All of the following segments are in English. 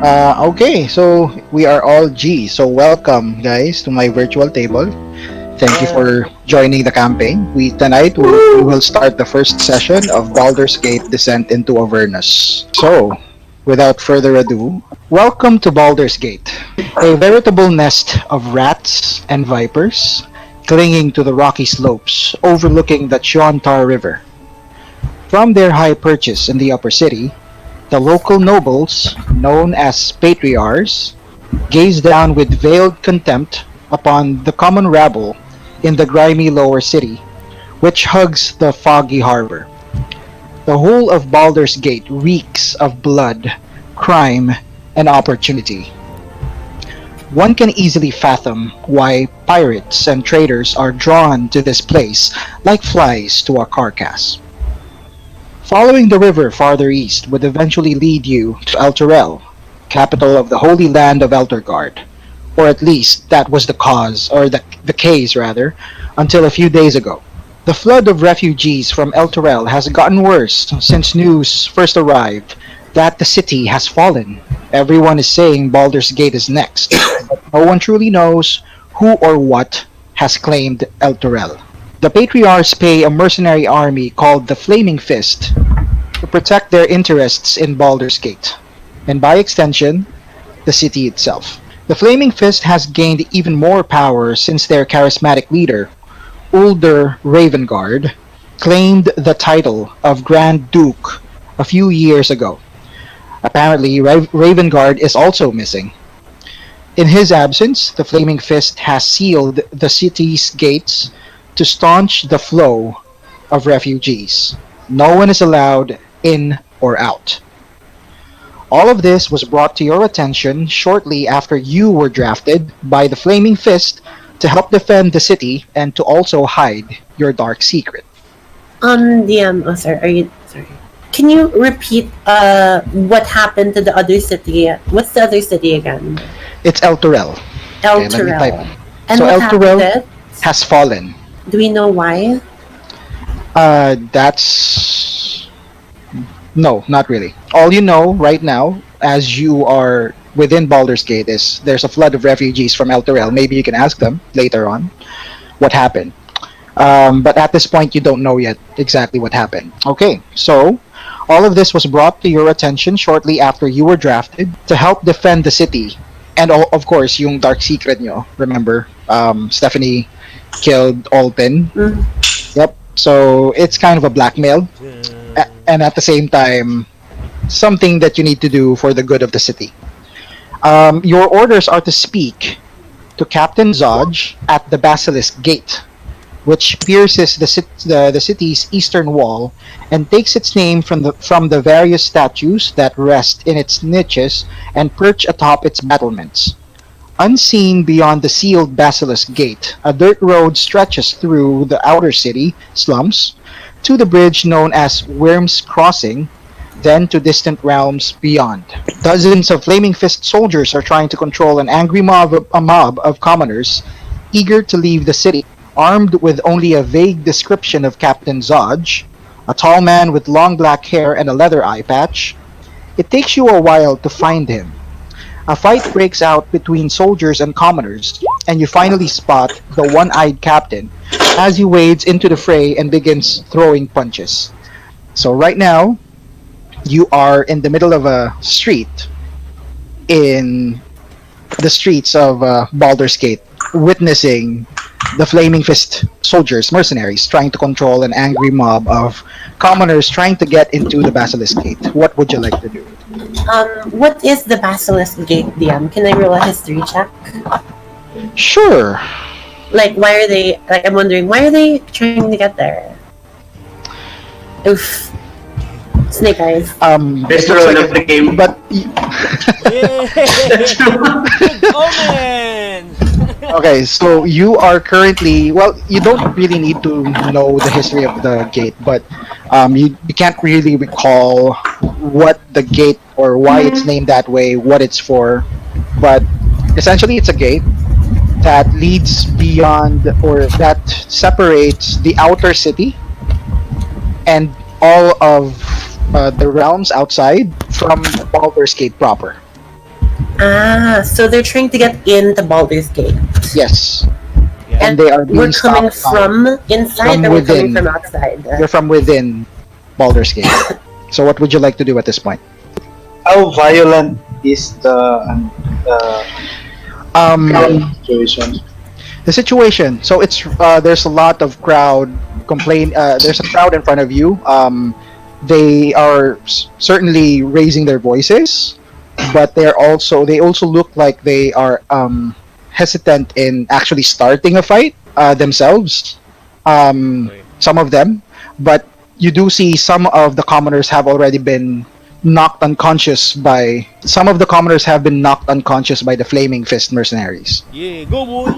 Okay, so we are all G. So welcome, guys, to my virtual table. Thank you for joining the campaign. We will start the first session of Baldur's Gate Descent into Avernus. So, without further ado, welcome to Baldur's Gate, a veritable nest of rats and vipers clinging to the rocky slopes overlooking the Chiontar River. From their high perches in the upper city, the local nobles, known as patriarchs, gaze down with veiled contempt upon the common rabble in the grimy lower city, which hugs the foggy harbor. The whole of Baldur's Gate reeks of blood, crime, and opportunity. One can easily fathom why pirates and traders are drawn to this place like flies to a carcass. Following the river farther east would eventually lead you to Elturel, capital of the Holy Land of Elturgard. Or at least that was the case rather, until a few days ago. The flood of refugees from Elturel has gotten worse since news first arrived that the city has fallen. Everyone is saying Baldur's Gate is next, but no one truly knows who or what has claimed Elturel. The Patriarchs pay a mercenary army called the Flaming Fist to protect their interests in Baldur's Gate, and by extension, the city itself. The Flaming Fist has gained even more power since their charismatic leader, Ulder Ravengard, claimed the title of Grand Duke a few years ago. Apparently, Ravengard is also missing. In his absence, the Flaming Fist has sealed the city's gates to staunch the flow of refugees. No one is allowed in or out. All of this was brought to your attention shortly after you were drafted by the Flaming Fist to help defend the city and to also hide your dark secret. Oh, sorry. Are you sorry? Can you repeat what happened to the other city? What's the other city again? It's Elturel. Okay, let me type. Elturel. And So what happened? Elturel has fallen. Do we know why? That's no, not really. All you know right now, as you are within Baldur's Gate, is there's a flood of refugees from Elturel. Maybe you can ask them later on what happened. But at this point, you don't know yet exactly what happened. Okay, so all of this was brought to your attention shortly after you were drafted to help defend the city. And of course, yung dark secret nyo, remember, Stephanie killed Alpin. Mm. Yep. So it's kind of a blackmail. And at the same time, something that you need to do for the good of the city. Your orders are to speak to Captain Zodge at the Basilisk Gate, which pierces the city's eastern wall and takes its name from the various statues that rest in its niches and perch atop its battlements. Unseen beyond the sealed Basilisk Gate, a dirt road stretches through the outer city slums to the bridge known as Worm's Crossing, then to distant realms beyond. Dozens of Flaming Fist soldiers are trying to control an angry mob of commoners eager to leave the city. Armed with only a vague description of Captain Zodge, a tall man with long black hair and a leather eye patch, it takes you a while to find him. A fight breaks out between soldiers and commoners, and you finally spot the one-eyed captain as he wades into the fray and begins throwing punches. So right now, you are in the middle of a street in the streets of Baldur's Gate, witnessing the Flaming Fist soldiers, mercenaries, trying to control an angry mob of commoners trying to get into the Basilisk Gate. What would you like to do? What is the Basilisk Gate, DM? Can I roll a history check? Sure. Like, why are they? Like, I'm wondering, why are they trying to get there? Oof. Snake eyes. It Destroy looks like of the game. but Yay! Good omen! okay, so you are currently you don't really need to know the history of the gate, but you can't really recall what the gate or why it's named that way, what it's for, but essentially it's a gate that leads beyond or that separates the outer city and all of the realms outside from Baldur's Gate proper. So they're trying to get into Baldur's Gate. Yes, Yeah. and they are We're being coming stopped from inside from or we're coming within. from outside? You're from within Baldur's Gate. So what would you like to do at this point? How violent is the Um, situation? the situation. So it's there's a lot of crowd complain. There's a crowd in front of you. They are certainly raising their voices, but they also look like they are hesitant in actually starting a fight themselves. Some of them, but you do see some of the commoners have already been knocked unconscious by some of the commoners have been knocked unconscious by the flaming fist mercenaries. Yeah, go boys!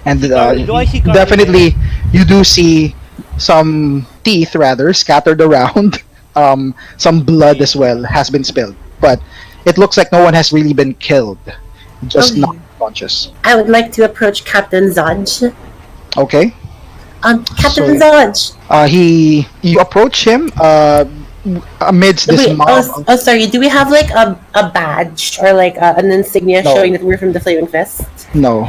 And Do I see Carly definitely you do see some teeth rather scattered around. Some blood as well has been spilled, but it looks like no one has really been killed, just Okay. not conscious. I would like to approach Captain Zodge. Okay. Captain So- Zodge! You approach him amidst this Wait, mob. sorry. Do we have like a badge or like an insignia No. showing that we're from the Flaming Fist? No.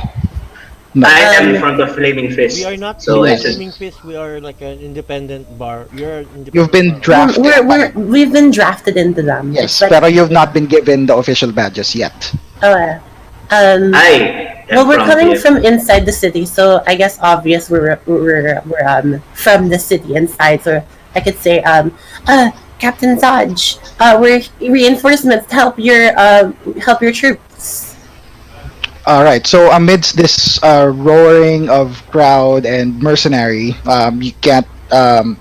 I Um, am from the Flaming Fist. We are not So Yes. it's just Flaming Fist, we are like an independent bar. You're an independent You've been bar. drafted. We've been drafted into them. Yes, It's like- pero you've not been given the official badges yet. Oh, I am well, we're coming the- from inside the city, so I guess obvious we're from the city inside. So I could say, Captain Zodge, we're reinforcements to help your troops. All right. So amidst this roaring of crowd and mercenary, you can't.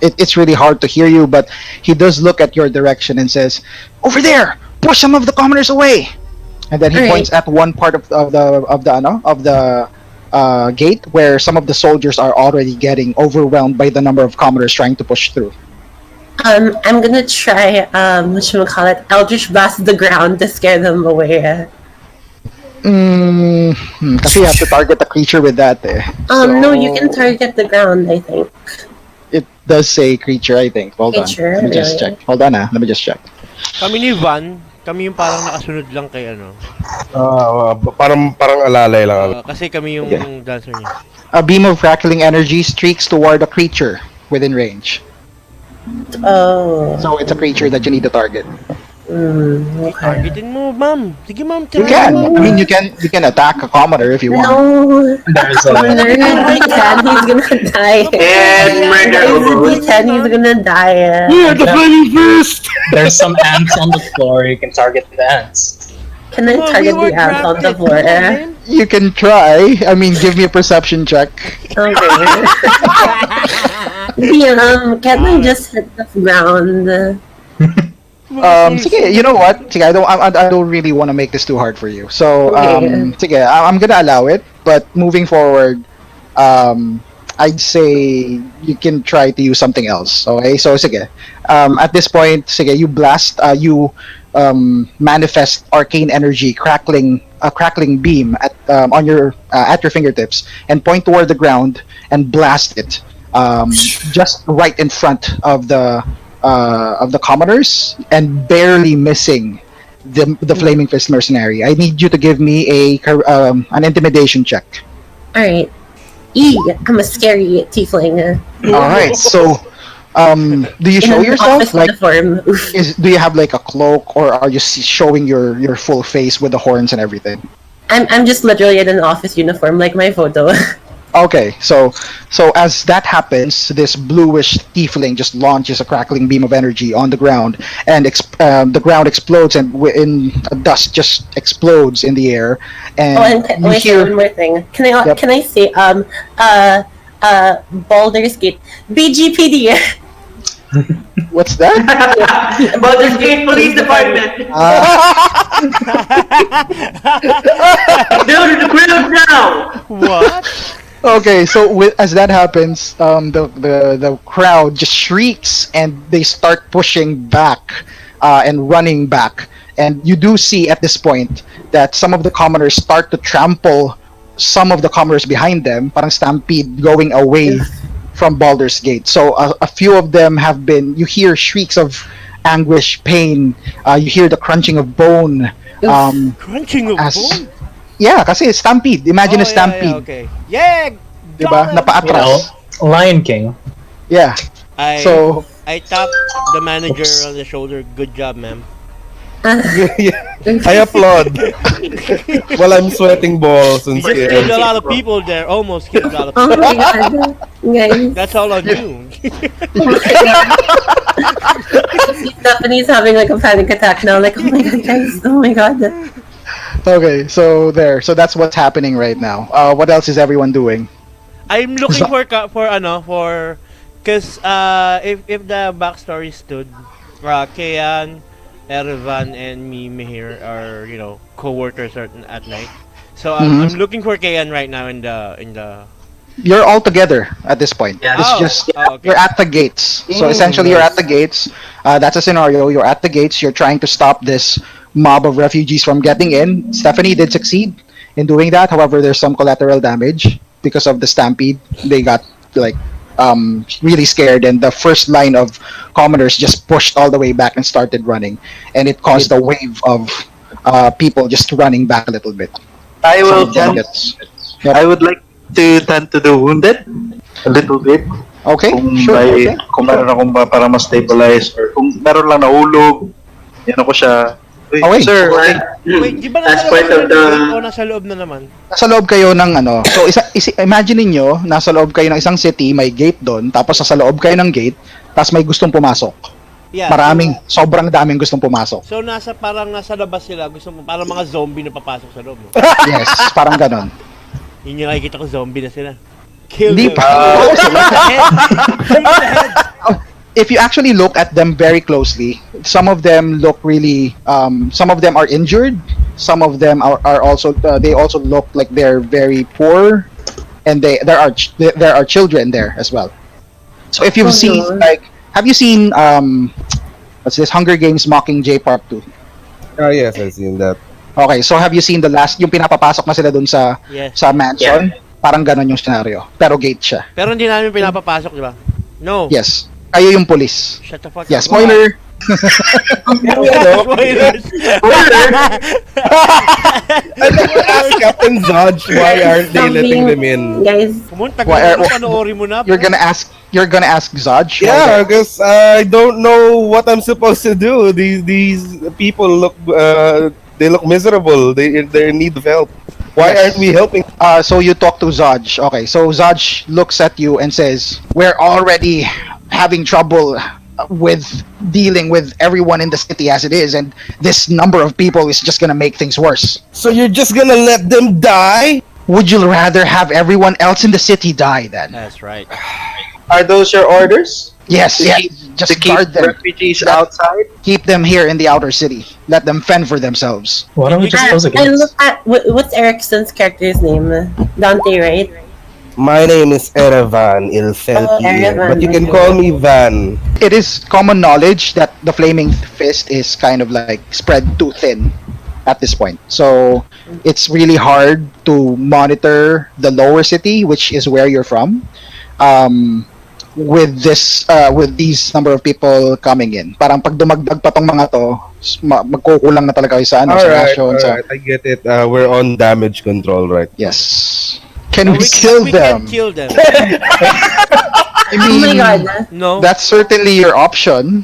It's really hard to hear you, but he does look at your direction and says, "Over there, push some of the commoners away." And then he All right. points at one part of the gate where some of the soldiers are already getting overwhelmed by the number of commoners trying to push through. I'm gonna try whatchamacallit, Eldritch Blast the ground to scare them away. Kasi you have to target the creature with that. No, you So- can target the ground, I think. It does say creature, I think. Hold Creature, on. Let me just really? check. Hold on, let me just check. Kami ni Van, kami yung parang nakasunod lang kay ano. Parang alalay lang. Kasi kami yung Okay. dancer niya. A beam of crackling energy streaks toward a creature within range. Oh. So it's a creature that you need to target. Okay. Targetin mo, ma'am. Sige, ma'am. You can. I mean, you can attack a commoner if you want. No. There's a Nerd, he can, he's gonna die. And murder. He can, he's gonna die. there's some ants on the floor. You can target the ants. Can I target the ants on the floor? You can try. I mean, give me a perception check. Okay. Can I just hit the ground? Sige, you know what? Sige, I don't really want to make this too hard for you. So, Okay. sige, I'm gonna allow it. But moving forward, I'd say you can try to use something else. Okay, so sige. At this point, sige, you blast, you manifest arcane energy, a crackling beam at your fingertips, and point toward the ground and blast it, just right in front of the commoners and barely missing the flaming fist mercenary. I need you to give me an intimidation check. All right. I'm a scary tiefling. All right, so do you In show an yourself office like? uniform. Oof. Do you have like a cloak, or are you showing your full face with the horns and everything? I'm just literally in an office uniform, like my photo. Okay, so as that happens, this bluish tiefling just launches a crackling beam of energy on the ground, and the ground explodes, and in dust just explodes in the air, and you wait, hear one more thing. Can Yep. I say Baldur's Gate BGPD? what's that? Baldur's Gate Police Department. Dude, the crowd now. What? Okay, so as that happens, the crowd just shrieks and they start pushing back and running back. And you do see at this point that some of the commoners start to trample some of the commoners behind them, parang stampede going away from Baldur's Gate. So a few of them you hear shrieks of anguish, pain. You hear the crunching of bone Crunching of as bone? yeah, kasi stampede. Imagine a Yeah, stampede, okay. Yeah! diba? got him! Napaatras. Lion King. Yeah. I, So, I tapped the manager on the shoulder. Good job, ma'am. I applaud. While I'm sweating balls and You just killed a scared. lot of people there. Almost killed a lot of Oh people. my god. Guys. That's all on you. Stephanie's having like a panic attack now. Like, oh my god, guys. Oh my god. okay, so there. So that's what's happening right now. What else is everyone doing? I'm looking for because if the backstory stood, Kayan, Erevan, and me Mihir are co-workers at night. So I'm looking for Kayan right now in the. You're all together at this point. Yeah. It's Oh, just okay. you're at the gates. So essentially, you're at the gates. That's a scenario. You're at the gates. You're trying to stop this mob of refugees from getting in. Stephanie did succeed in doing that. However, there's some collateral damage because of the stampede. They got really scared, and the first line of commoners just pushed all the way back and started running, and it caused a wave of people just running back a little bit. I Some will of them tend, gets- Yep. I would like to tend to the wounded a little bit. Okay, Kung, sure. may, Okay. kung meron akong para ma-stabilize or kung meron lang nahulog, yan ako siya. Uy, Oh, wait. sir, okay. Wait, di ba As nasa part labas of na the- o nasa loob na naman? Nasa loob kayo ng ano. So imagine niyo, nasa loob kayo ng isang city, may gate doon, tapos nasa loob kayo ng gate, tapos may gustong pumasok. Yeah. Sobrang daming gustong pumasok. So parang nasa labas sila, parang mga zombie na papasok sa loob. No? Yes, parang ganon. Yun yung nakikita ko, zombie na sila. Kill Hindi them. pa. Shoot the head. If you actually look at them very closely, some of them look really, some of them are injured. Some of them are also, they also look like they're very poor, and there are children there as well. So if you've Oh, seen no. have you seen what's this Hunger Games Mockingjay Part 2? Yes, I've seen that. Okay, so have you seen the last, yung pinapapasok na sila dun sa Yes. mansion? Parang ganon yung scenaryo. Pero gate siya. Pero hindi namin pinapapasok, di ba? No. Yes. Kayo yung police. Shut the fuck Yeah, up. spoiler. Spoilers. I think we asked Captain Zodge why aren't they letting them in? Guys. Pumunta Why ka are- panoorin mo na. You're gonna ask Zodge? Yeah, because I don't know what I'm supposed to do. These people look they look miserable. They're in need of help. Why Yes. aren't we helping? So you talk to Zodge. Okay, so Zodge looks at you and says, "We're already having trouble with dealing with everyone in the city as it is, and this number of people is just gonna make things worse. So you're just gonna let them die? Would you rather have everyone else in the city die then?" That's right. Are those your orders? Yes, To keep- just to keep guard them. refugees That- outside? Keep them here in the outer city. Let them fend for themselves. Why don't we just close the I gates? look at what's Erickson's character's name? Dante, right? My name is Erevan Ilfelki, Erevan. but you can call me Van. It is common knowledge that the Flaming Fist is kind of like spread too thin at this point. So it's really hard to monitor the lower city, which is where you're from. With these number of people coming in, parang pag dumagdag pa tong mga to, magkukulang na talaga kayo sa sa ration. Sa, I get it. We're on damage control, right? yes. Can we We kill them? can kill them. I Oh my mean, god. No. that's certainly your option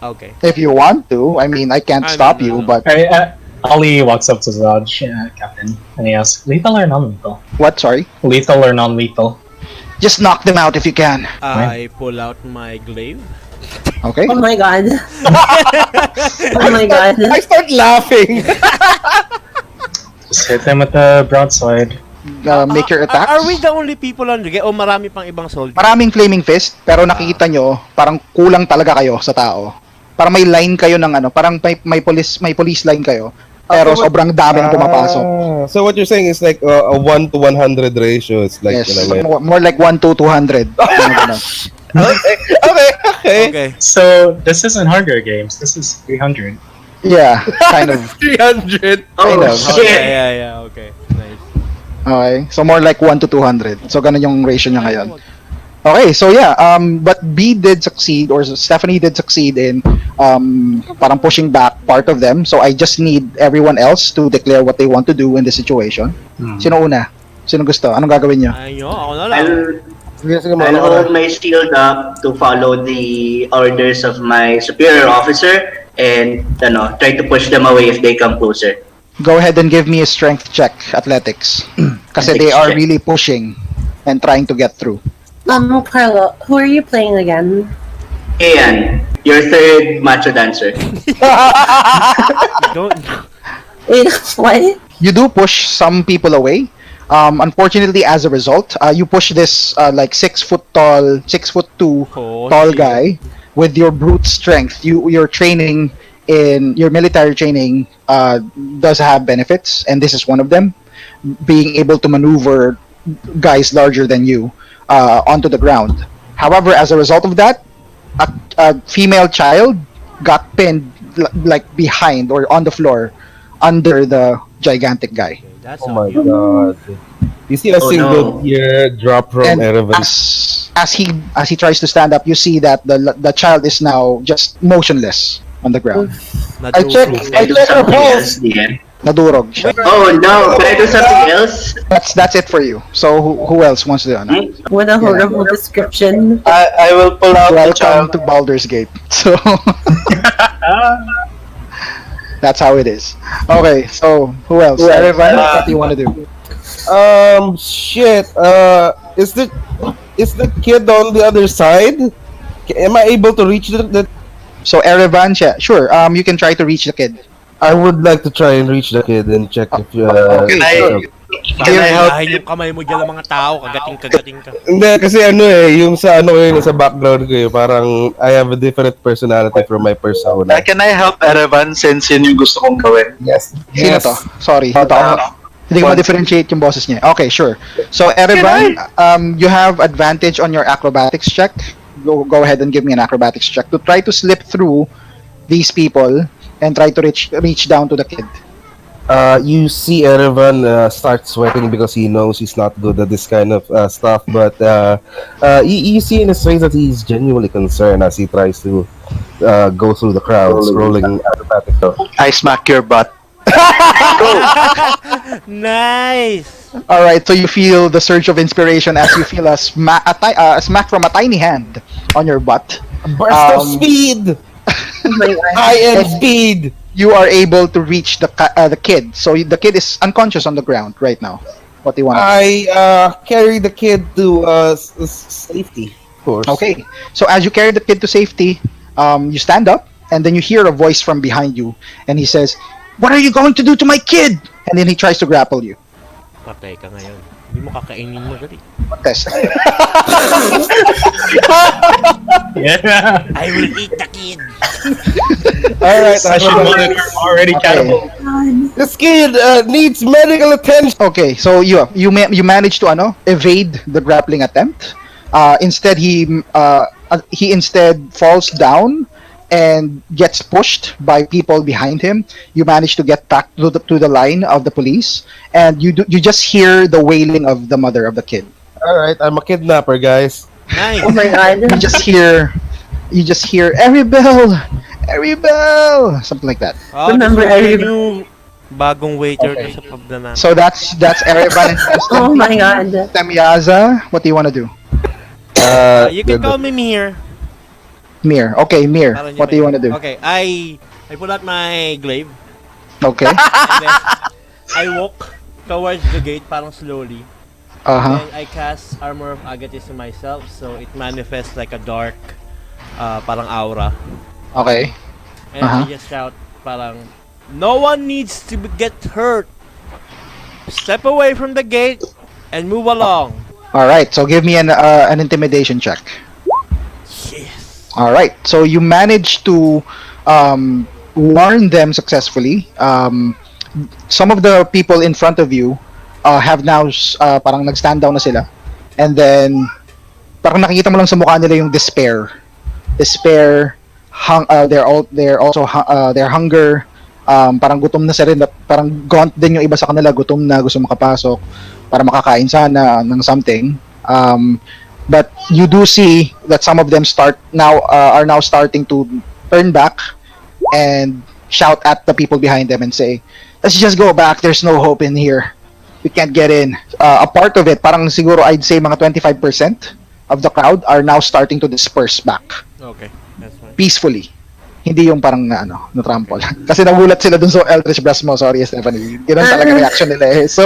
Okay. if you want to. I mean, I can't No, stop no, you, no. but Alright, Ali walks up to Zodge, Captain, and he asks, lethal or non-lethal? what? Sorry. Lethal or non-lethal? Just knock them out if you can. I pull out my glaive. Okay. Oh my god. Oh my god. I start laughing. Just hit them with the broadside. Make your attacks. Are we the only people on the game? O marami pang ibang soldiers? Maraming flaming fist, pero nakikita nyo, parang kulang talaga kayo sa tao. Parang may line kayo ng ano, parang may police line kayo. Pero sobrang dami ng pumapasok. So what you're saying is like a 1 to 100 ratio. It's like Yes, you know, more like 1 to 200. Mga ganun. okay. Okay. So, this isn't Hunger Games, this is 300. Yeah, kind of. 300. Kind of. shit. Yeah. Okay. Nice. Okay, so more like 1 to 200. So ganun yung ratio niya ngayon. Okay, so yeah, but B did succeed, or Stephanie did succeed in parang pushing back part of them. So I just need everyone else to declare what they want to do in this situation. Sino una? Sino gusto? Anong gagawin nyo? Ayun, ako na lang. I'll hold my shield up to follow the orders of my superior officer and try to push them away if they come closer. Go ahead and give me a strength check, athletics. Kasi they are really pushing and trying to get through. Carlo, who are you playing again? Ian, your third macho dancer. Don't. Wait, what? You do push some people away. Unfortunately, as a result, you push this like 6 foot tall, 6'2" Oh, tall shit. guy with your brute strength. Your training in your military training does have benefits, and this is one of them. Being able to maneuver guys larger than you onto the ground. However, as a result of that, a female child got pinned like behind or on the floor under the gigantic guy. That's Oh on my you. god. You see a Oh, single no. tear drop from And Erevan. as he tries to stand up, you see that the child is now just motionless on the ground. I check Can I do her something else, pulse. Ian? Nadurog siya. Oh no, can I do something else? That's it for you. So who else wants to do it? What a horrible description. I will pull out the Welcome child. to Baldur's Gate. So that's how it is. Okay, so who else? Erevan, what do you want to do? Shit. Is the kid on the other side? Am I able to reach the So Erevan, sure. You can try to reach the kid. I would like to try and reach the kid and check if Okay. Can I help? Dahil yung kamay mo dyan ng mga tao, kagating ka. Hindi, kasi yung sa sa background ko parang I have a different personality from my persona. Can I help Erevan since yun yung gusto kong gawin? Yes. Sino to? Sorry. Ito ako. Hindi ko ma-differentiate yung boses niya. Okay, sure. So Erevan, you have advantage on your acrobatics check. Go ahead and give me an acrobatics check to try to slip through these people and try to reach down to the kid. You see Erevan start sweating because he knows he's not good at this kind of stuff, but you see in his face that he's genuinely concerned as he tries to go through the crowd, scrolling acrobatic. I smack your butt. Nice! All right, so you feel the surge of inspiration as you feel a smack from a tiny hand on your butt. Burst of speed! Oh my god. High-end speed! You are able to reach the kid. So the kid is unconscious on the ground right now. What do you want? I carry the kid to safety, of course. Okay, so as you carry the kid to safety, you stand up, and then you hear a voice from behind you, and he says, "What are you going to do to my kid?" And then he tries to grapple you. Patay ka ngayon. Hindi mo kakainin mo dali. Test. Yeah. I will eat the kid! Alright, Session monitor already Okay. catapult. this kid needs medical attention. Okay, so you manage to evade the grappling attempt. Instead, he instead falls down and gets pushed by people behind him. You manage to get back to the line of the police, and you just hear the wailing of the mother of the kid. Alright, I'm a kidnapper, guys. Nice! Oh my god. You just hear every bell, something like that. Oh, Remember, this will be I- a new bagong waiter sa pub na namin. So that's Erevan and Oh my god. Temiaza. What do you want to do? You can call me Mir. Mir. Okay, Mir. Para niyo What do you want to do? Okay, I pull out my glaive Okay. and then I walk towards the gate parang slowly. Uh-huh. And I cast Armor of Agathis on myself so it manifests like a dark parang aura. Okay. And Uh-huh. I just shout parang, "No one needs to get hurt. Step away from the gate and move along." All right. So give me an intimidation check. Yes. All right. So you manage to warn them successfully. Some of the people in front of you have now parang nag-stand down na sila. And then parang nakikita mo lang sa mukha nila yung despair. Their hunger. Parang gutom na sila. Parang gaunt din yung iba sa kanila. Gutom na, gusto makapasok para makakain sana ng something. But you do see that some of them are now starting to turn back and shout at the people behind them and say, "Let's just go back. There's no hope in here. We can't get in." A part of it, parang siguro I'd say mga 25% of the crowd are now starting to disperse back Okay, that's fine. peacefully. Hindi yung parang na trample. Kasi nagulat sila dun sa Eldritch Blast mo. Sorry, Stephanie. Ganun talaga reaction nila eh. So,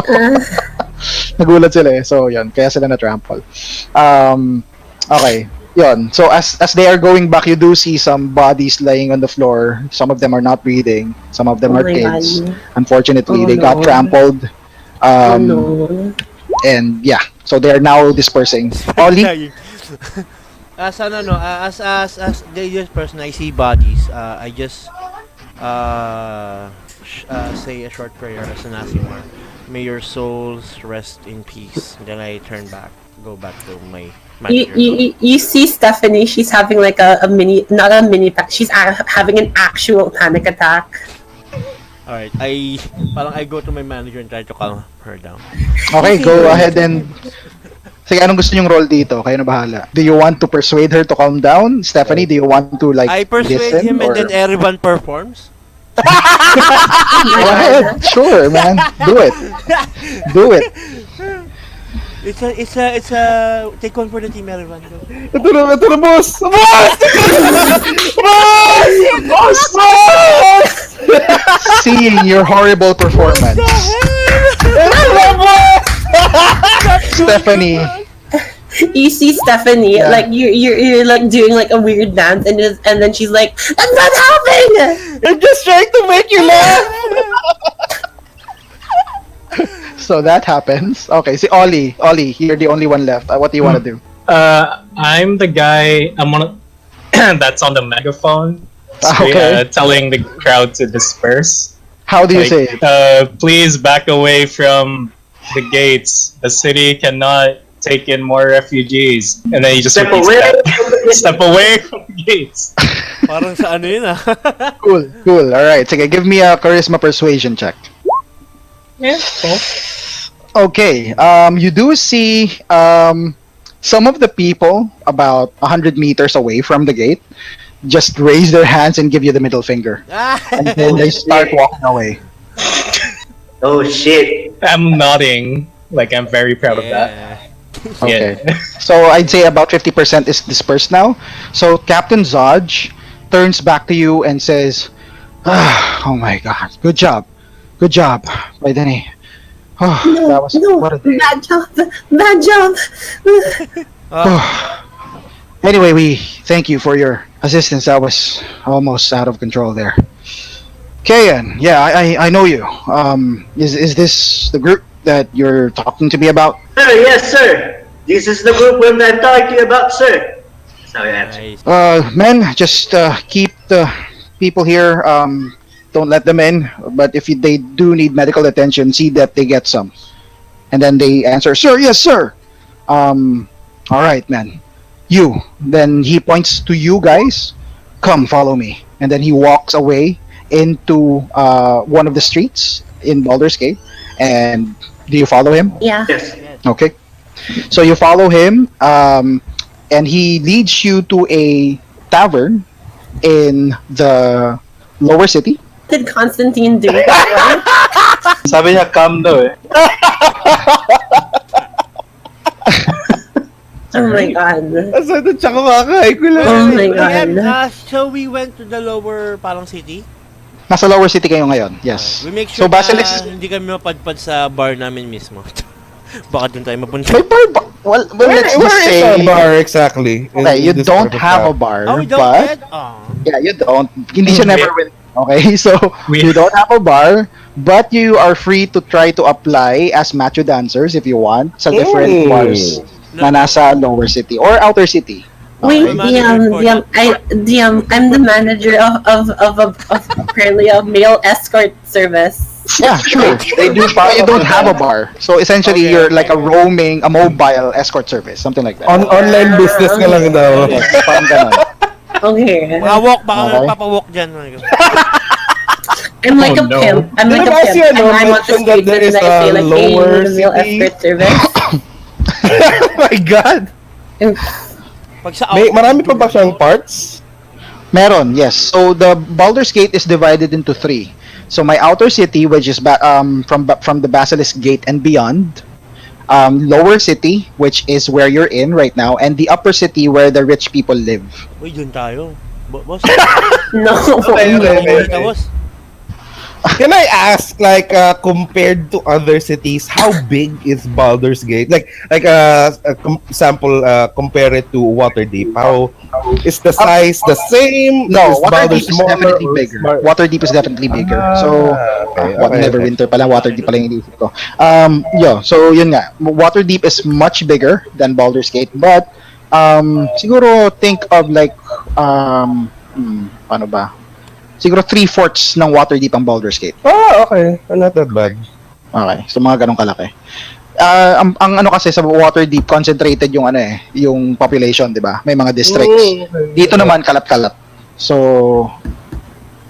nagulat sila eh. So, yun. Kaya sila na-trample. Okay. Yun. So, as they are going back, you do see some bodies lying on the floor. Some of them are not breathing. Some of them Oh are my kids. God. Unfortunately, Oh they got no. trampled. No. And yeah. So, they are now dispersing. Ollie? As as dangerous person, I see bodies. I just say a short prayer as an Asimar. May your souls rest in peace. Then I turn back, go back to my manager. You see Stephanie, she's having like a mini, not a mini, she's having an actual panic attack. Alright, parang I go to my manager and try to calm her down. Okay, go ahead and... Sige, anong gusto nyong role dito? Kayo na bahala. Do you want to persuade her to calm down? Stephanie, do you want to like I persuade listen, him or... and then everyone performs. Go ahead. Sure, man. Do it. Do it. It's a take one for the team, everyone. Go. Ito na, boss! Boss! Boss! Boss! Seeing your horrible performance. Stephanie. You see Stephanie, Yeah. like you're like doing like a weird dance, and then she's like, "That's not happening." I'm just trying to make you laugh! So that happens. Okay, see Ollie, you're the only one left. What do you want to do? I'm the guy. I'm one of, that's on the megaphone, Okay. telling the crowd to disperse. How do you say it? Please back away from the gates. The city cannot take in more refugees. And then you just Step repeats away that. from the gates. Step away from the gates. Parang sa ano yun ah. Cool. All right. Sige, give me a charisma persuasion check. Yeah, cool. Okay. You do see some of the people about 100 meters away from the gate just raise their hands and give you the middle finger, and then they start walking away. Oh shit. I'm nodding. Like, I'm very proud of that. Okay. Yeah. So I'd say about 50% is dispersed now. So Captain Zodge turns back to you and says, "Oh my God, good job, by Denny. Oh, that was what a day." Bad job. Anyway, we thank you for your assistance. That was almost out of control there. Kayan, yeah, I know you. Is this the group that you're talking to me about? Sir, yes, sir. This is the group when I'm talking about, sir. That's how I answer. Nice. Men, just keep the people here. Don't let them in. But if they do need medical attention, see that they get some. And then they answer, "Sir, yes, sir." All right, man. You. Then he points to you guys. "Come, follow me." And then he walks away into one of the streets in Baldur's Gate. And do you follow him? Yeah. Yes. Okay. So you follow him, and he leads you to a tavern in the lower city. Did Constantine do that? Sabi niya, calm daw eh. Oh my God. Asa ito, tsaka makakahay ko lang. Oh my Again, God. so we went to the lower parang city. Nasa lower city kayo ngayon. Yes. We make sure So Basilisk na hindi kami mapadpad sa bar namin mismo. Baka doon tayo mapunta. May bar ba? Well, let's just Where is say. the bar exactly? Okay, you This don't part of have a town? bar, Oh, we don't but yet? Oh. yeah, you don't. Hindi siya never win. Okay, so you don't have a bar, but you are free to try to apply as macho dancers if you want sa different bars na nasa lower city or outer city. Wait, Okay. I'm the manager of apparently a male escort service. Yeah, sure. They do, but you don't have a bar. So essentially, Okay, you're okay. like a mobile escort service, something like that. Online business ka lang daw. Yes, parang ganun. Okay. Mga walk, baka Okay. papawalk dyan. I'm like Oh, a no. pimp. I'm like a Diba pimp. kasi ano, And I'm on the mentioned that street there and is I say a like, hey, lower you're the male city. escort service. Oh my God! Pag sa Marami pa ba siyang parts? Meron, yes. So the Baldur's Gate is divided into three. So my outer city, which is from the Basilisk Gate and beyond, lower city, which is where you're in right now, and the upper city where the rich people live. Uy, dun tayo. Boss. No. Okay. Boss. Can I ask, like, compared to other cities, how big is Baldur's Gate? Like, sample, compare it to Waterdeep. How is the size the same? No, Is Baldur Waterdeep is smaller definitely or bigger. smart? Waterdeep is definitely bigger. So, Neverwinter pala, Waterdeep pala yung inisip ko. So yun nga, Waterdeep is much bigger than Baldur's Gate, but siguro think of like paano ba? Siguro 3/4 ng Waterdeep ang Baldur's Gate. Okay. Not that bad. Okay, so mga ganong kalaki. Ang ano kasi sa Waterdeep, concentrated yung yung population, 'di ba? May mga districts. Dito naman kalat-kalat. So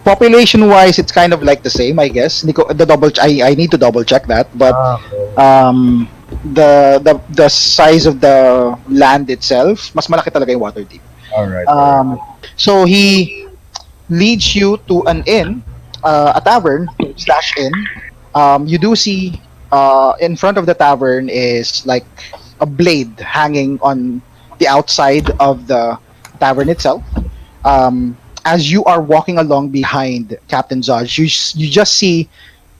population-wise, it's kind of like the same, I guess. I need to double check that, but the size of the land itself, mas malaki talaga yung Waterdeep. All right. So he leads you to an inn, a tavern/inn. You do see in front of the tavern is like a blade hanging on the outside of the tavern itself. As you are walking along behind Captain Zodge, you just see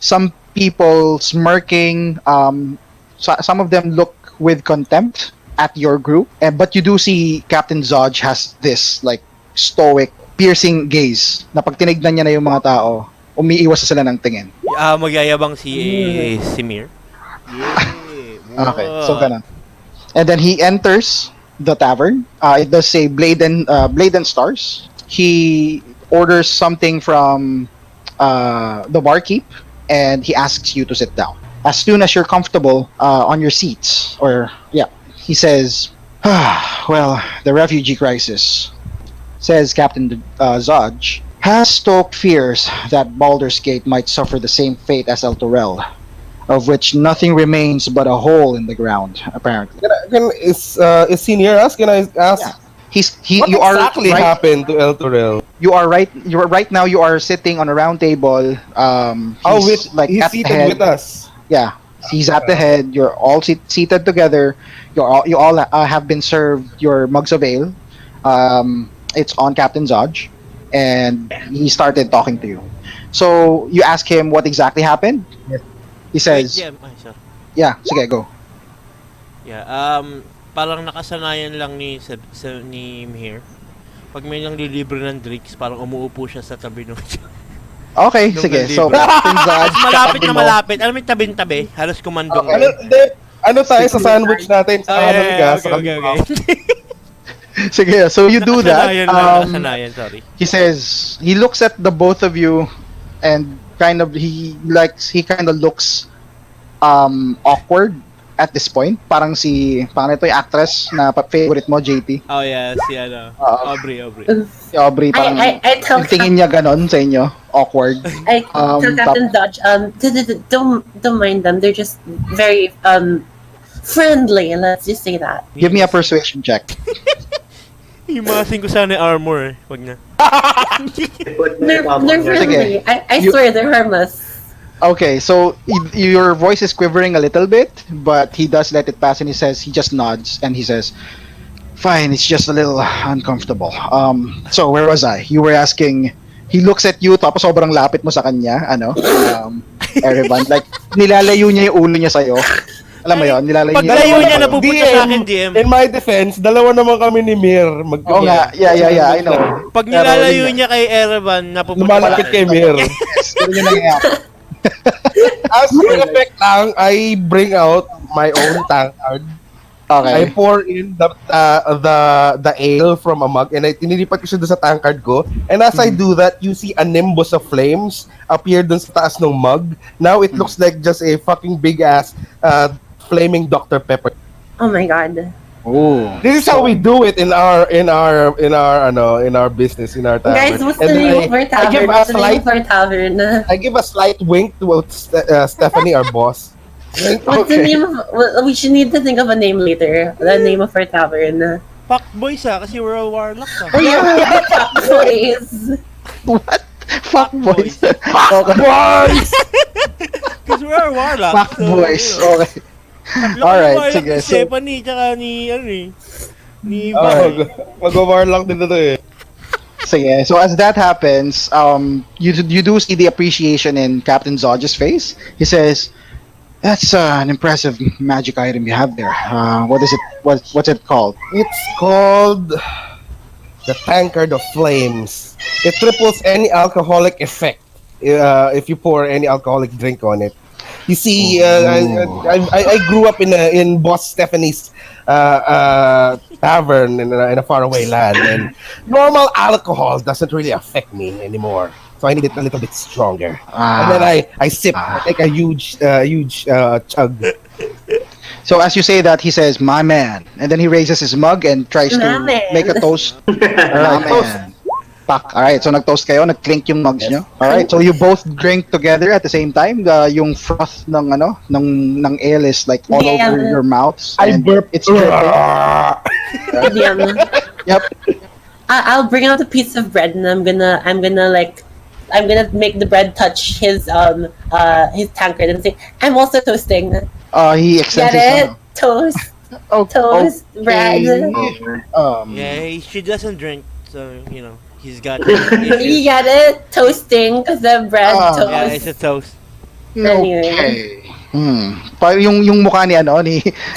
some people smirking. Some of them look with contempt at your group, but you do see Captain Zodge has this like stoic, piercing gaze na pag tinignan niya na yung mga tao, umiiwas sila ng tingin. Magyayabang si Mir. Okay, so ganun. And then he enters the tavern. It does say Blade and Stars. He orders something from the barkeep, and he asks you to sit down. As soon as you're comfortable on your seats, he says, well, the refugee crisis, says Captain Zodge, has stoked fears that Baldur's Gate might suffer the same fate as El Torel, of which nothing remains but a hole in the ground, apparently. Is he near us? Can I ask? Yeah. What exactly happened to El Torel? You are right now. You are sitting on a round table. He's he's at the seated head. with us. Yeah, he's at the head. You're all seated together. You all have been served your mugs of ale. It's on Captain Zodge, and he started talking to you. So you ask him what exactly happened. Yes. He says, "Yeah, sige, go." Yeah, parang nakasanayan lang ni Mihir. Pag may nang lilibre ng drinks, parang umuupo siya sa tabi ng Okay, sige. So Captain Zodge, malapit. Alam mo yung tabi-tabi, halos kumandong. Ano tayo sa sandwich natin? Okay. Sige, so you do that. Nakasanayan, sorry. He says, he looks at the both of you, and he kind of looks awkward at this point. Parang ito yung actress na favorite mo, JT. Oh yeah, si Aubrey. Si Aubrey, parang I tell yung tingin niya ganon sa inyo, awkward. I tell Captain Dodge, don't mind them. They're just very friendly. Let's just say that. Give me a persuasion check. Himasin ko sana yung armor eh. Wag na. They're friendly. I swear they're harmless. Okay, so your voice is quivering a little bit, but he does let it pass, and he just nods, and he says, "Fine, it's just a little uncomfortable." So where was I? You were asking. He looks at you, tapos sobrang lapit mo sa kanya, Erevan, like nilalayo niya yung ulo niya sa'yo. Alam mo yun, Pag layo niya, napupunta sa akin, DM. In my defense, dalawa naman kami ni Mir. Oo nga, yeah, I know. Pag nilalayo niya kay Erevan, napupunta lumalapit kay Mir. Pero yun nangyayari. As for effect lang, I bring out my own tankard. Okay. I pour in the ale from a mug, and I tinilipat ko siya doon sa tankard ko. And as I do that, you see a nimbus of flames appear doon sa taas ng mug. Now it looks like just a fucking big ass flaming Dr. Pepper. Oh my god. Oh. This is how we do it in our business, in our tavern. Guys, what's the name of our tavern? I give a slight wink to Stephanie, our boss. What's the name of? Well, we should need to think of a name later. The name of our tavern. Fuck boys kasi we're all warlocks Oh yeah, boys. What? Fuck boys. boys. Okay. Kasi we're all warlocks. Fuck boys. Okay. Alright, sige. Si Stephanie, tsaka ni, ni Mag-warlock din na to eh. Sige. So as that happens, you do see the appreciation in Captain Zodge's face. He says, "That's an impressive magic item you have there. What is it? What's it called?" It's called the Tankard of Flames. It triples any alcoholic effect if you pour any alcoholic drink on it. You see, I grew up in Boss Stephanie's tavern in a faraway land, and normal alcohol doesn't really affect me anymore. So I need it a little bit stronger. And then I sip, I take a huge chug. So as you say that, he says, "My man," and then he raises his mug and tries to make a toast. My man. Pak. Alright, so nag-toast kayo, nag-clink yung mugs nyo. Alright, so you both drink together at the same time. Yung froth ng ale is like all over your mouths. I burp. It's dripping. Yep. I'll bring out a piece of bread and I'm gonna make the bread touch his tankard and say, "I'm also toasting." He extends Get his it? Toast. Toast bread. Yeah, she doesn't drink, so he's got. You get it? Toasting because the bread toast. Yeah, it's a toast. Okay. Parang yung mukha ni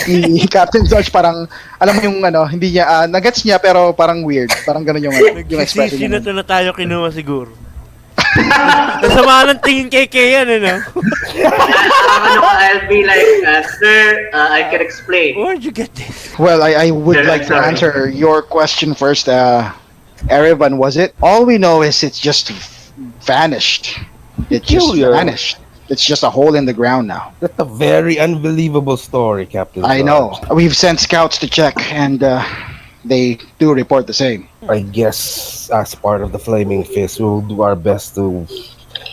ni Captain George parang alam mo yung hindi niya nagets niya pero parang weird. Parang gano'n yung expression Sino niya. na tayo kinuha siguro. Nasama ng tingin kay Kayan, I'll be like, sir, I can explain. Where'd you get this? Well, I would like to answer your question first. Erevan, was it? All we know is it's just vanished. It just vanished. It's just a hole in the ground now. That's a very unbelievable story, Captain. I know. We've sent scouts to check, and they do report the same. I guess as part of the Flaming Fist, we'll do our best to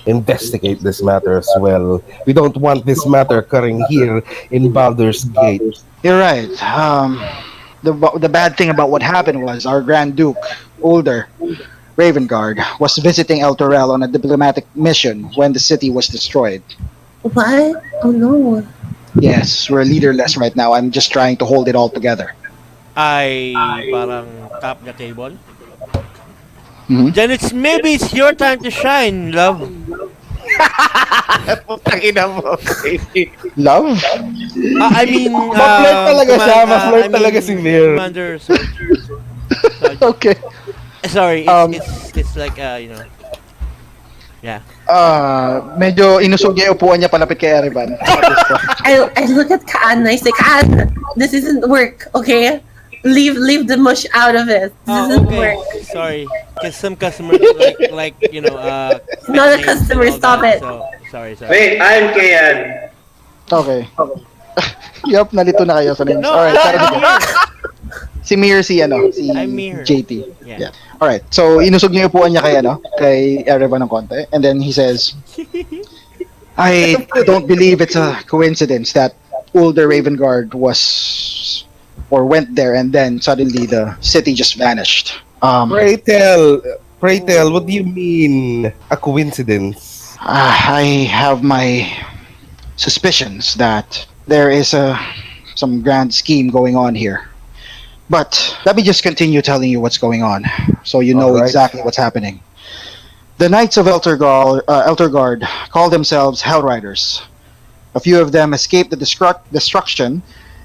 investigate this matter as well. We don't want this matter occurring here in Baldur's Gate. You're right. The bad thing about what happened was our Grand Duke, older Ravengard, was visiting El Torel on a diplomatic mission when the city was destroyed. What? Oh no. Yes, we're leaderless right now. I'm just trying to hold it all together. Ay, parang tap the table. Mhm. Then maybe it's your time to shine, love. Love? I mean, Ma-flirt talaga siya, ma-flirt talaga si Mir. Commander, Okay. sorry, it's like, yeah. Medyo inusog niya yung upuan niya palapit kay Erevan. I look at Kaan and I say, "Kaan, this isn't work, okay? Leave the mush out of it. This doesn't work." Sorry, because some customers like Not a customer, stop it. So, sorry. Wait, I'm Kayan. Okay. Yup, nalito na kayo sa names. No, Alright, I'm sige. Si Mir, si I'm Mir. JT. Yeah. Alright, so inusog niya yung upuan niya kay Erevan ng konti. And then he says, I don't believe it's a coincidence that older Ravengard went there and then suddenly the city just vanished. Pray tell, what do you mean a coincidence? I have my suspicions that there is some grand scheme going on here. But let me just continue telling you what's going on, so you know exactly what's happening. The Knights of Eltergard call themselves Hellriders. A few of them escaped the destruction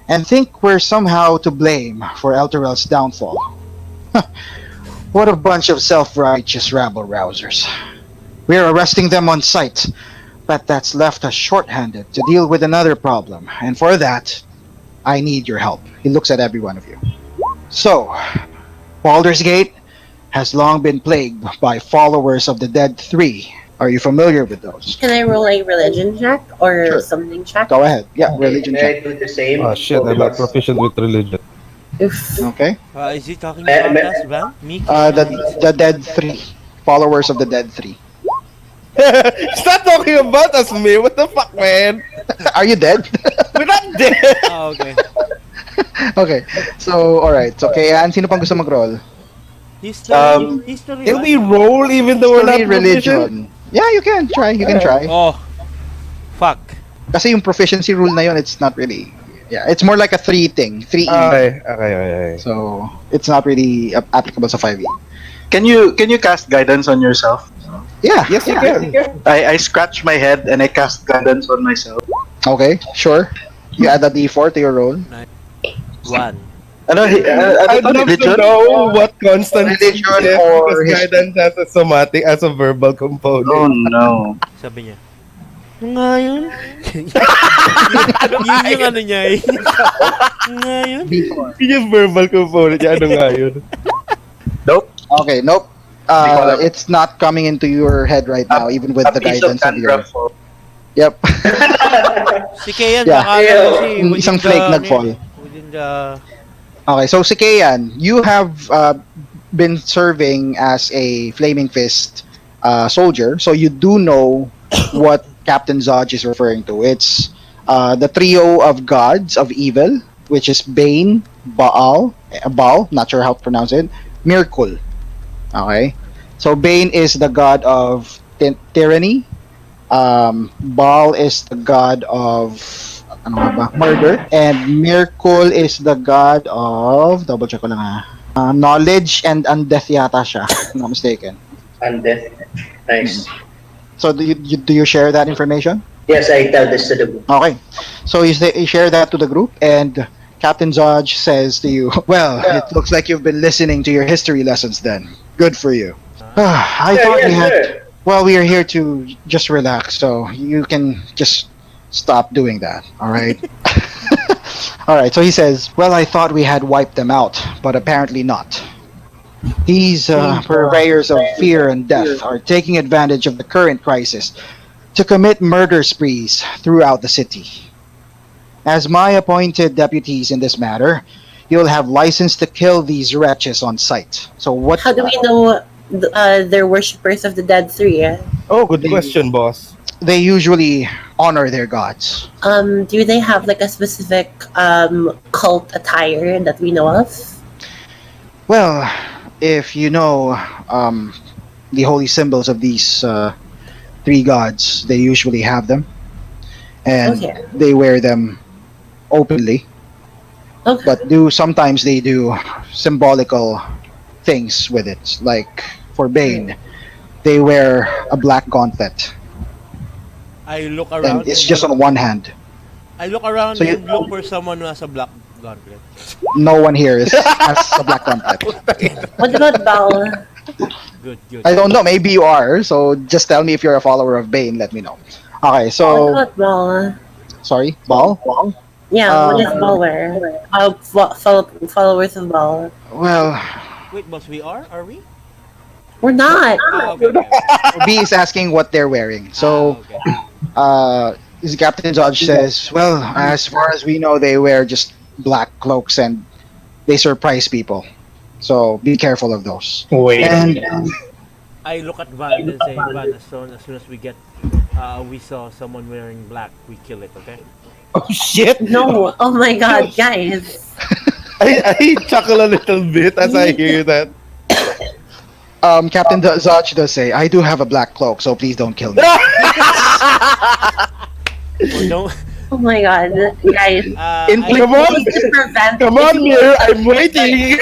and think we're somehow to blame for Elturel's downfall. What a bunch of self-righteous rabble-rousers. We're arresting them on sight, but that's left us short-handed to deal with another problem, and for that, I need your help. He looks at every one of you. So, Baldur's Gate has long been plagued by followers of the Dead Three. Are you familiar with those? Can I roll a religion check or Sure. something check? Go ahead. Yeah, religion Can I check. do the same? Oh shit, I'm not proficient with religion. Oof. Okay. Is he talking about us, Van? Me? The Dead Three. Followers of the Dead Three. Stop talking about us, man. What the fuck, man? Are you dead? We're not dead. Oh, okay. Okay. So, alright. So, Kayan, sino pang gusto mag-roll? History. History. Can what? we roll even though we're not History, proficient? religion. Yeah, you can try. You can try. Oh. Fuck. Kasi yung proficiency rule na yun, it's not really... Yeah, it's more like a 3 thing. 3E. Okay. So, it's not really applicable sa 5e. Can you cast guidance on yourself? Yeah. Yes, you can. I scratch my head and I cast guidance on myself. Okay, sure. You add a d4 to your roll. 1. Ano, I'd love to religion? know what constant Religion is, or because guidance has a somatic, as a verbal component. Oh no. Sabi niya. Ano nga yun? Yun yung ano niya eh. Ano nga yun? D4. Yun yung verbal component niya. Ano nga yun? Nope. Okay, nope. It's not coming into your head right now, even with the guidance of your... Yep. Si Kayan, Yeah. baka kasi Yung isang flake nag-fall. Within the... Okay, so si Kayan, you have been serving as a Flaming Fist soldier, so you do know what Captain Zodge is referring to. It's the trio of gods of evil, which is Bane, Baal, not sure how to pronounce it, Mirkul. Okay, so Bane is the god of tyranny. Baal is the god of murder, and Mirkul is the god of double check ko lang knowledge and undeath yata siya, if I'm not mistaken. Undeath. Nice. So do you share that information? Yes, I tell this to the group. Okay, so you share that to the group, and Captain Zodge says to you, "Well, it looks like you've been listening to your history lessons. Then, good for you." I thought we had. Sure. Well, we are here to just relax, so you can just stop doing that. All right. All right. So he says, "Well, I thought we had wiped them out, but apparently not. These purveyors of fear and death are taking advantage of the current crisis to commit murder sprees throughout the city. As my appointed deputies in this matter, you'll have license to kill these wretches on sight. So what? How do we know they're worshippers of the dead three? Oh, good question, boss. They usually honor their gods. Do they have like a specific cult attire that we know of? Well, if you know the holy symbols of these three gods, they usually have them, and Okay. they wear them openly. Okay. But sometimes they do symbolical things with it. Like for Bane, they wear a black gauntlet, I look around. and it's just on one hand. I look around So you- and look for someone who has a black gauntlet. No one here has a black gauntlet. What about Bal? Good, good. I don't know. Maybe you are. So just tell me if you're a follower of Bane. Let me know. Okay. What So about Bal? sorry, Ball. Yeah, what does Bal wear? Followers of Bal. Well, Wait, boss, we are? Are we? We're not. Ah, okay, okay. B is asking what they're wearing. So, Ah, okay. Captain Dodge says, well, as far as we know, they wear just black cloaks and they surprise people. So be careful of those. Wait. And I look at Van and say, Van, as soon as we saw someone wearing black, we kill it, okay? Oh shit! No. Oh my god, guys. I chuckle a little bit as I hear that. Captain Dodge does say, I do have a black cloak, so please don't kill me. Or don't. Oh my god, guys. Come on! To prevent- Come on, here! I'm waiting!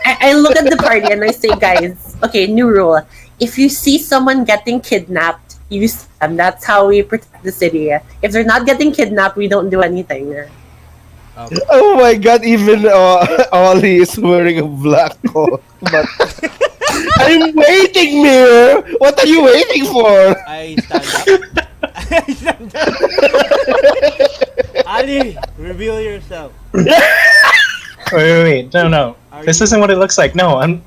I look at the party and I say, guys, okay, new rule. If you see someone getting kidnapped, use them. That's how we protect the city. If they're not getting kidnapped, we don't do anything. Okay. Oh my god, even Ollie is wearing a black coat. But I'm waiting, Mirror! What are you waiting for? I stand up. I stand up. Ali, reveal yourself. Wait. No. This isn't what it looks like. No, I'm.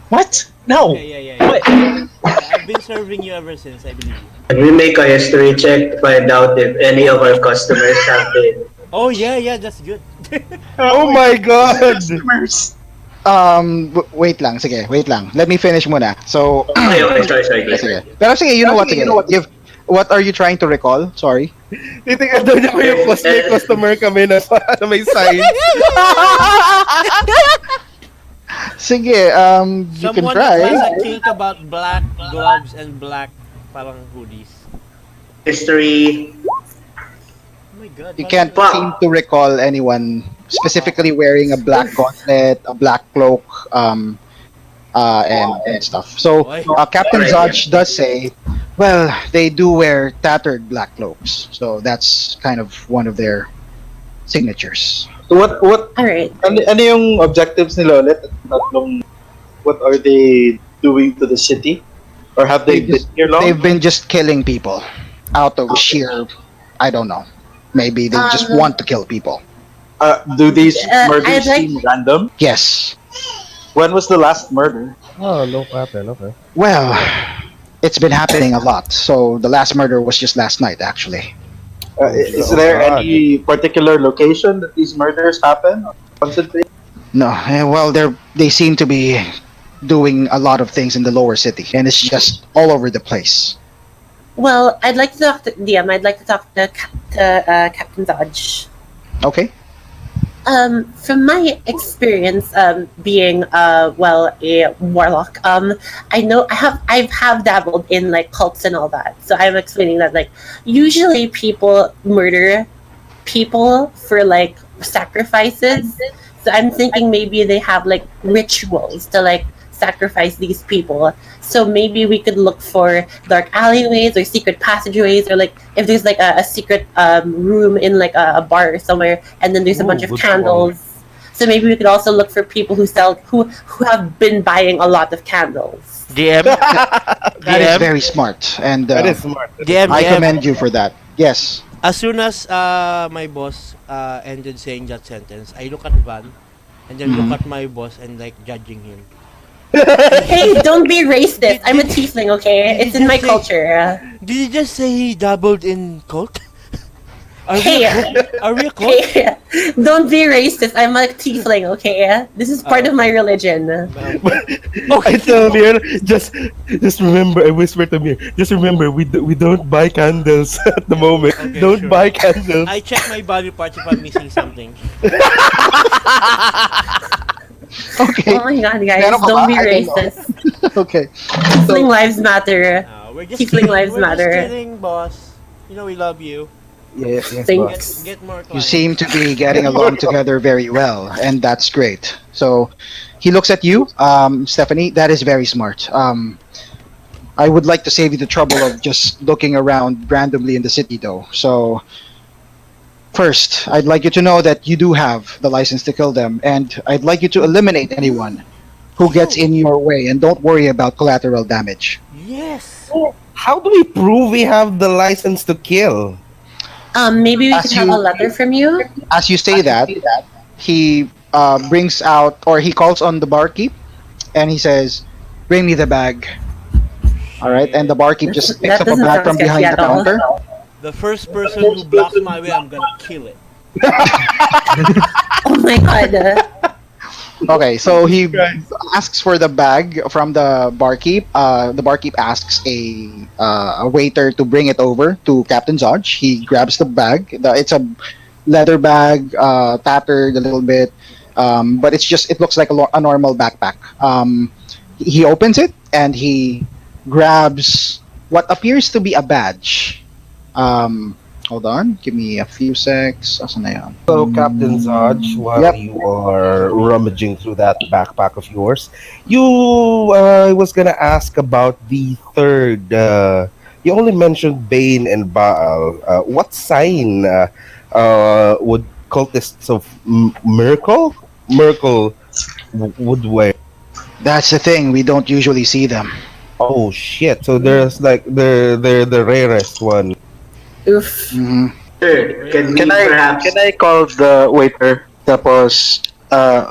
What? No. Yeah. I've been serving you ever since, I believe. Can we make a history check to find out if any of our customers have been? Oh, yeah, that's good. Oh my god! Customers. Wait lang, sige, wait lang. Let me finish muna. So, Okay, sorry. sige. Pero sige, you know what, sige. What are you trying to recall? Sorry. Titingnan daw niya ko yung may customer kami na may sign. Sige, you can Someone that has try. a kink about black gloves and black parang hoodies. History. Oh my god. You parang- can't seem to recall anyone specifically wearing a black gauntlet, a black cloak, and stuff. So, Captain Zodge does say, well, they do wear tattered black cloaks. So that's kind of one of their signatures. So what All right. ano yung objectives nila ulit? Tatlong, what are they doing to the city? Or have they been here long? They've been just killing people out of sheer, I don't know. Maybe they just want to kill people. Do these I'd murders like- seem random? Yes. When was the last murder? Oh, no pattern, okay. Well, it's been happening a lot. So the last murder was just last night, actually. Is there God. any particular location that these murders happen? Concentrate? No, well, they seem to be doing a lot of things in the lower city, and it's just all over the place. Well, I'd like to talk to DM. I'd like to talk to Captain Dodge. Okay. From my experience, being a warlock, I know I have dabbled in like cults and all that. So I'm explaining that like usually people murder people for like sacrifices. So I'm thinking maybe they have like rituals to like sacrifice these people. So maybe we could look for dark alleyways or secret passageways, or like if there's like a secret room in like a bar or somewhere, and then there's a bunch of good candles. So maybe we could also look for people who have been buying a lot of candles. DM. That is DM. very smart, and That is smart. DM. I DM. commend you for that. Yes. As soon as my boss ended saying that sentence, I look at Van and then look at my boss and like judging him. Hey, don't be racist. I'm a tiefling, okay? It's in my culture. Did you just say he dabbled in cult? Are Hey. Are we a cult? Hey, don't be racist. I'm a tiefling, okay? This is part of my religion. I tell Mir, just remember, I whisper to Mir, just remember, we don't buy candles at the moment. Okay, Don't sure. buy candles. I check my body parts if I'm missing something. Okay. Oh my god, guys, Meron ka don't ba? be I don't know. racist. Okay. Tiefling lives matter. We're just Tiefling lives we're matter. Just kidding, boss. You know we love you. Yes, Thanks. Get more You clients. seem to be getting along together very well, and that's great. So, he looks at you, Stephanie. That is very smart. I would like to save you the trouble of just looking around randomly in the city, though. So, first, I'd like you to know that you do have the license to kill them, and I'd like you to eliminate anyone who gets in your way, and don't worry about collateral damage. Yes. How do we prove we have the license to kill? Maybe we As could have you- a letter from you. As you say that, he brings out, or he calls on the barkeep, and he says, "Bring me the bag." All right, and the barkeep just picks That up a doesn't bag sound from behind sketchy the at all. counter. The first person who blocks my way, I'm gonna kill it. Oh my god. Okay, so he asks for the bag from the barkeep. The barkeep asks a waiter to bring it over to Captain Zodge. He grabs the bag. It's a leather bag, tattered a little bit, but it looks like a normal backpack. He opens it and he grabs what appears to be a badge. Hold on, give me a few secs. Asan na yan? So, Captain Zodge, while Yep. you are rummaging through that backpack of yours, I was gonna ask about the third. You only mentioned Bane and Baal. What sign would cultists of Merkel would wear? That's the thing. We don't usually see them. Oh shit! So there's like they're the rarest one. Oof. Mhm. Sure. Can Can I call the waiter? Tapos,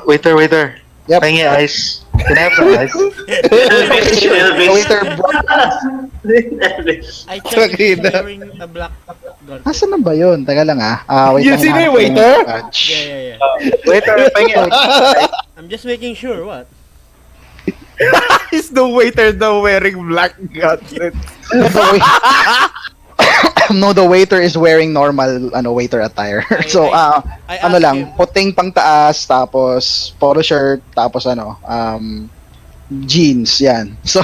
waiter. Yep. Pahingi ice. Can I have some ice? The waiter brought I checked if he's wearing a black Gone. Nasaan na ba yun? Teka lang wait You lang, see the hinahanap ko lang waiter? yung badge. Yeah. Waiter, pahingin. I'm just making sure. What? Is the waiter now wearing black gauntlets? The no, the waiter is wearing normal waiter attire. So I ano asked lang, him. puting pang taas, tapos polo shirt, tapos jeans, yan. So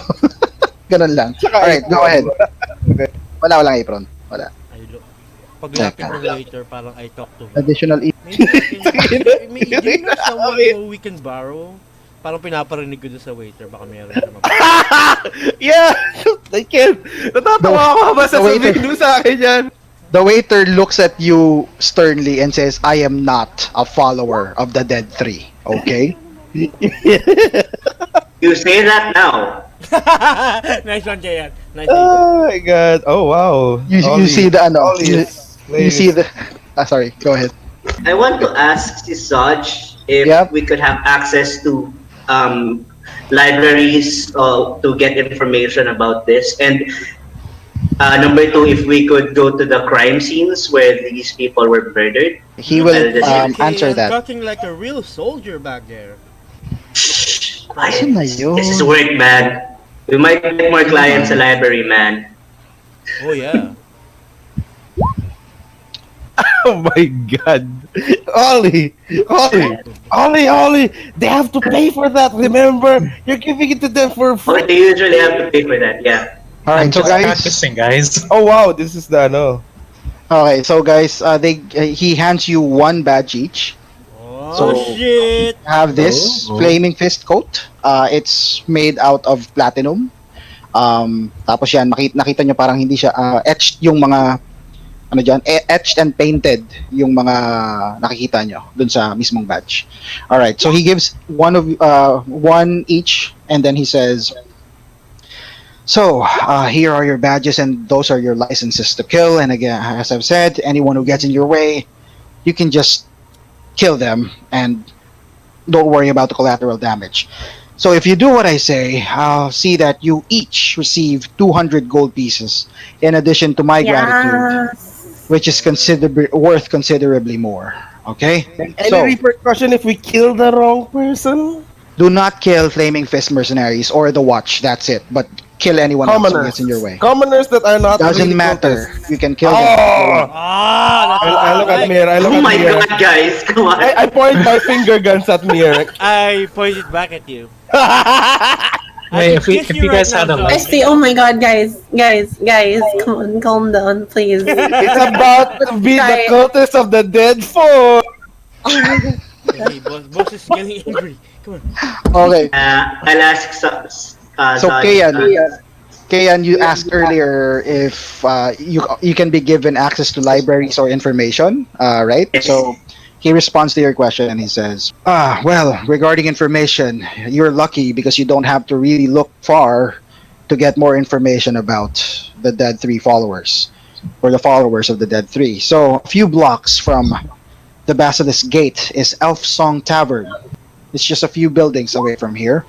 ganun lang. Alright, go ahead. Walang apron. Wala. I look. Paglapit ng waiter, parang I talk to him. Additional Maybe do you know someone who we can borrow? Parang pinaparinig ko doon sa waiter, baka meron siya Yeah! I can't! Natatawa ako habang the waiter. sasabihin mo sa akin yan. The waiter looks at you sternly and says, I am not a follower of the Dead Three. Okay? You say that now. Nice one, Jayan. Nice one. Oh my god. Oh wow. You see the Ollie is you see the sorry, go ahead. I want to ask si Saj if Yep. we could have access to libraries to get information about this. And number two, if we could go to the crime scenes where these people were murdered. He will answer I'm that. talking like a real soldier back there. Asan na yun? This is work, man. We might get more clients sa library, man. Oh yeah. Oh my god. Ollie! They have to pay for that, remember? You're giving it to them for free. But they usually have to pay for that, yeah. Alright, so Just guys. practicing, guys. Oh wow, this is the Okay, so guys, he hands you one badge each. Oh So- shit. Have this Flaming Fist coat. It's made out of platinum. Tapos yan, nakita nyo parang hindi siya etched yung mga etched and painted yung mga nakikita nyo dun sa mismong badge. Alright, so he gives one each and then he says, so, here are your badges and those are your licenses to kill. And again, as I've said, anyone who gets in your way, you can just kill them and don't worry about the collateral damage. So if you do what I say, I'll see that you each receive 200 gold pieces in addition to my gratitude, Yes. which is worth considerably more. Okay? Any So, repercussion if we kill the wrong person? do not kill Flaming Fist mercenaries or the Watch, that's it. But kill anyone else who Commoners. gets in your way. Commoners that are not Doesn't really matter. cultists. You can kill them. Oh! Ah, I look at Mir. Oh my god, guys, come on. I point my finger guns at Mir. I pointed back at you. Hey, if you guys had a I see. Oh my god, guys, come on, calm down, please. It's about to be the Sorry. cultists of the dead four. Hey, boss is getting angry. Come on. Okay. I'll ask So Saj, Kayan, you asked earlier if you can be given access to libraries or information, right? Yes. So he responds to your question and he says, well, regarding information, you're lucky because you don't have to really look far to get more information about the Dead Three followers or the followers of the Dead Three. So a few blocks from the Basilisk Gate is Elf Song Tavern. It's just a few buildings away from here.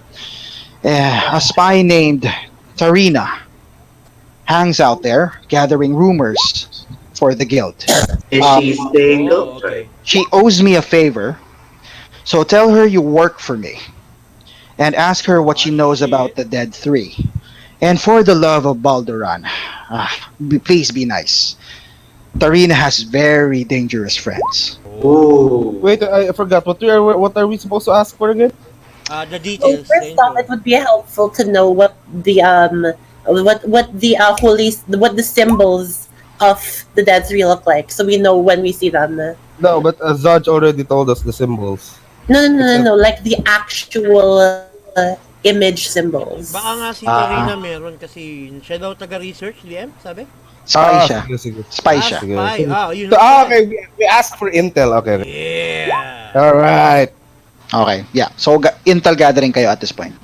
A spy named Tarina hangs out there gathering rumors for the guild. is she single? Oh, okay. She owes me a favor, so tell her you work for me and ask her what she knows about the Dead Three. And for the love of Balduran, please be nice. Tarina has very dangerous friends. Ooh. Wait, I forgot. What are we supposed to ask for again? The So details. first off, it would be helpful to know what the what the symbols of the Dead Three look like, so we know when we see them. No, but Zaj already told us the symbols. No, like the actual image symbols. Baka nga si Tarina meron kasi siya daw taga-research, DM, sabi? Spy siya. Sige. Spy siya. Sige. Spy. Yun So, ang- okay, we asked for intel. Okay. Yeah. All right. Okay, yeah. So intel gathering kayo at this point.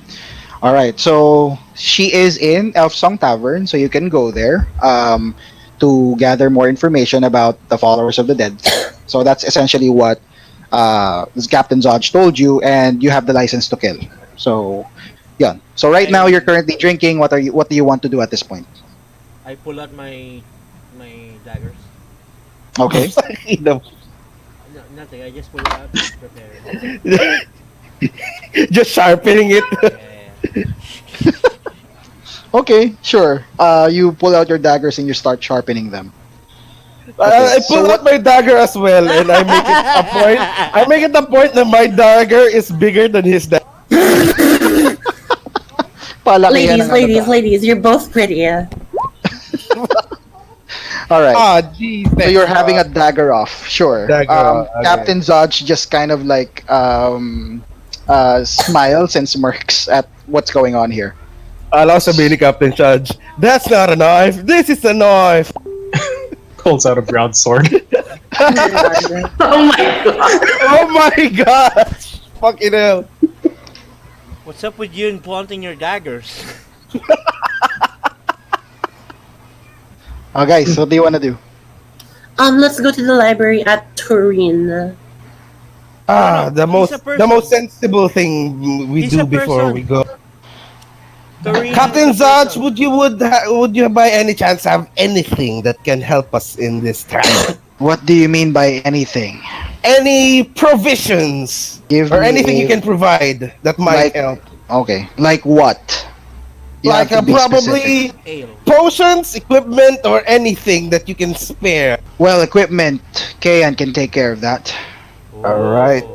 All right. So she is in Elf Song Tavern, so you can go there to gather more information about the followers of the dead. So that's essentially what Captain Zodge told you, and you have the license to kill. So, yeah. So right now you're currently drinking. What do you want to do at this point? I pull out my daggers. Okay. No, nothing. I just pull it out. Prepare. Just sharpening it. Yeah. Okay, sure. You pull out your daggers and you start sharpening them. I so pull out my dagger as well, and I make it a point. I make it a point that my dagger is bigger than his dagger. Palakihan Ladies, ng ano ladies, to. ladies, you're both pretty. All right. Ah, geez. So you're having a dagger off, sure. Dagger off, okay. Captain Zodge just kind of like smiles and smirks at what's going on here. Alam sabihin ni Captain Judge, that's not a knife. This is a knife. Pulls out a broadsword. Oh my god! Oh my gosh! Fucking hell. What's up with you and planting your daggers? Oh, guys, what do you want to do? Let's go to the library at Turin. Ah, no, the he's a person. most sensible thing we He's do a before person. we go. Torino Captain is a Zodge, person. would you by any chance have anything that can help us in this time? What do you mean by anything? Any provisions Give or me anything a- you can provide that might Like- help? Okay, like what? You Like have to be specific. probably Ale. potions, equipment, or anything that you can spare. Well, equipment. Kayan can take care of that. Alright.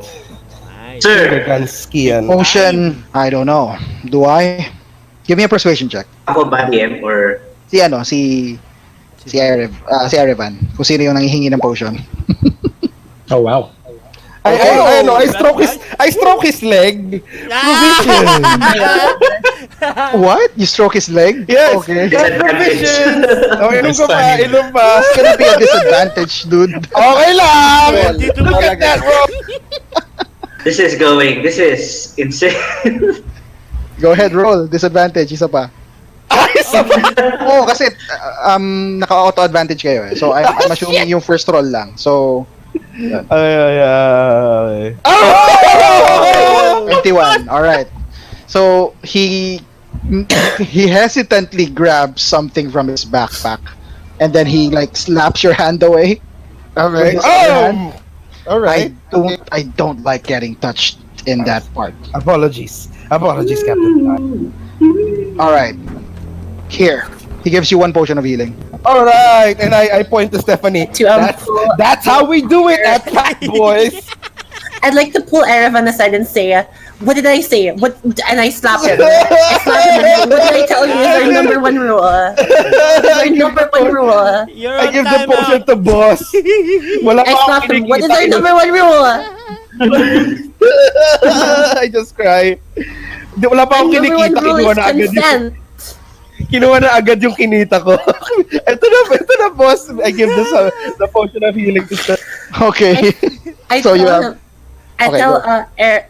Nice. Sir, Skian. Potion, I don't know. Do I? Give me a persuasion check. ako ba DM or... Si ano, si Erevan. Kung sino yung nangihingi ng potion. Oh wow. I stroke his leg. Provision. What? You stroke his leg? Yes. Okay. Provision. Oh, inom Nice ka pa, timing. inom pa. It's gonna be a disadvantage, dude. Okay lang. Well, Look at that, bro. This is insane. Go ahead, roll. Disadvantage, isa pa. Oo, kasi naka-auto advantage kayo eh. So I'm assuming yung first roll lang. So Ay. 21. All right. So he hesitantly grabs something from his backpack, and then he like slaps your hand away. Okay. With his other hand. Alright. I don't like getting touched in that part. Apologies, Captain. All right. Here, he gives you one potion of healing. Alright, and I point to Stephanie. That's how we do it at Pack Boys. I'd like to pull Erevan aside and say, what did I say? What? And I slap him. I slap him. What did I tell you is our number one rule? Our number one rule. You're I on give the timeout. potion to boss. Wala I pa slap akong him. What is kinikita. our number one rule? I just cry. Wala pa Our akong number one kinikita. rule is consent. Kinuha na agad yung kinita ko. ito na, boss. I give the potion of healing to Steph. Okay. I So tell you have- him. I Okay, tell go.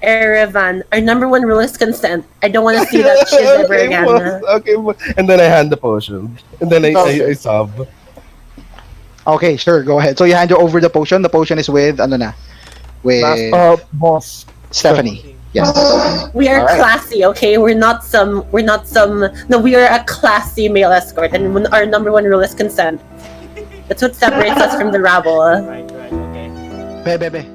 Erevan, our number one rule is consent. I don't want to see that shit ever Okay, again. boss. Okay, boss. And then I hand the potion. And then I sob. Okay, sure. Go ahead. So you hand over the potion. The potion is with ano na? With Boss. Stephanie. Yes. We are Alright. classy, okay? We're not some. No, we are a classy male escort, and our number one rule is consent. That's what separates us from the rabble. Right, okay. Bebe.